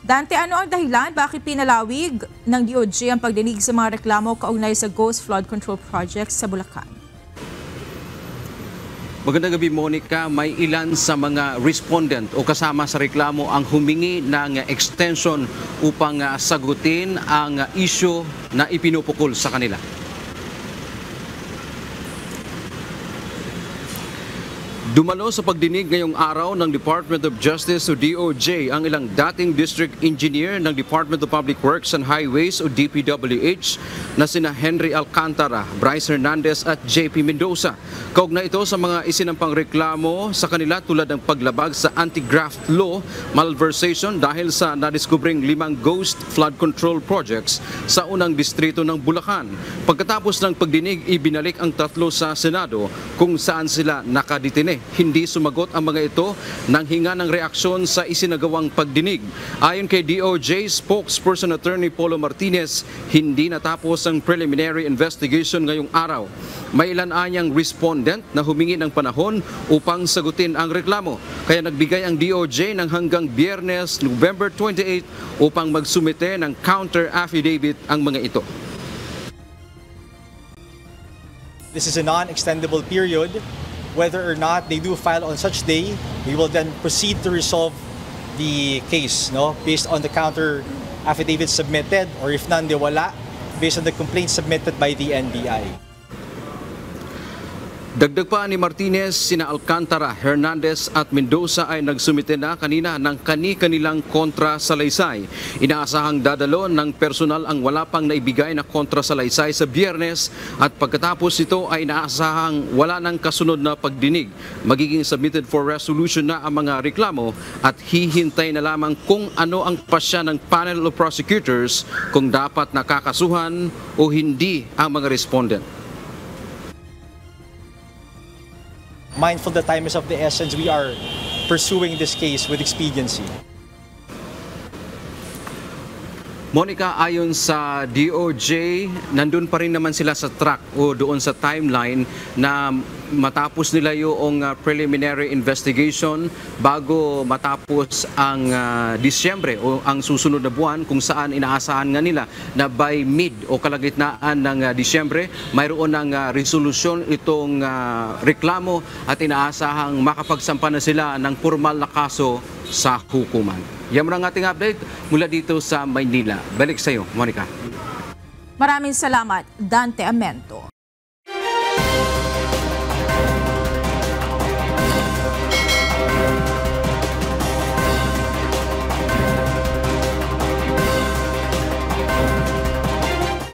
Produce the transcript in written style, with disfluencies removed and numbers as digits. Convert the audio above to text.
Dante, ano ang dahilan? Bakit pinalawig ng DOJ ang pagdinig sa mga reklamo kaugnay sa Ghost Flood Control Project sa Bulacan? Magandang gabi, Monica. May ilan sa mga respondent o kasama sa reklamo ang humingi ng extension upang sagutin ang issue na ipinupukol sa kanila. Dumalo sa pagdinig ngayong araw ng Department of Justice o DOJ ang ilang dating district engineer ng Department of Public Works and Highways o DPWH na sina Henry Alcantara, Bryce Hernandez at JP Mendoza. Kaugnay ito sa mga isinampang reklamo sa kanila tulad ng paglabag sa anti-graft law, malversation dahil sa nadiskubring 5 ghost flood control projects sa unang distrito ng Bulacan. Pagkatapos ng pagdinig, ibinalik ang tatlo sa Senado kung saan sila nakadetine. Hindi sumagot ang mga ito nang hinga ng reaksyon sa isinagawang pagdinig. Ayon kay DOJ spokesperson Attorney Polo Martinez, hindi natapos ang preliminary investigation ngayong araw. May ilan anyang respondent na humingi ng panahon upang sagutin ang reklamo. Kaya nagbigay ang DOJ ng hanggang Biyernes, November 28 upang magsumite ng counter affidavit ang mga ito. This is a non-extendable period. Whether or not they do file on such day, we will then proceed to resolve the case, based on the counter affidavit submitted, or if none, de wala, based on the complaint submitted by the NBI. Dagdag pa ni Martinez, sina Alcantara, Hernandez at Mendoza ay nagsumite na kanina ng kani-kanilang kontrasalaysay. Inaasahang dadalo ng personal ang wala pang naibigay na kontrasalaysay sa Biyernes at pagkatapos ito ay inaasahang wala ng kasunod na pagdinig. Magiging submitted for resolution na ang mga reklamo at hihintay na lamang kung ano ang pasya ng panel of prosecutors kung dapat nakakasuhan o hindi ang mga respondent. Mindful the time is of the essence, we are pursuing this case with expediency. Monica, ayon sa DOJ, nandun pa rin naman sila sa track o doon sa timeline na matapos nila yung preliminary investigation bago matapos ang Disyembre o ang susunod na buwan kung saan inaasahan nga nila na by mid o kalagitnaan ng Disyembre mayroon ng resolusyon itong reklamo at inaasahang makapagsampa na sila ng formal na kaso sa hukuman. Yan ang ating update mula dito sa Maynila. Balik sa iyo, Monica. Maraming salamat, Dante Amento.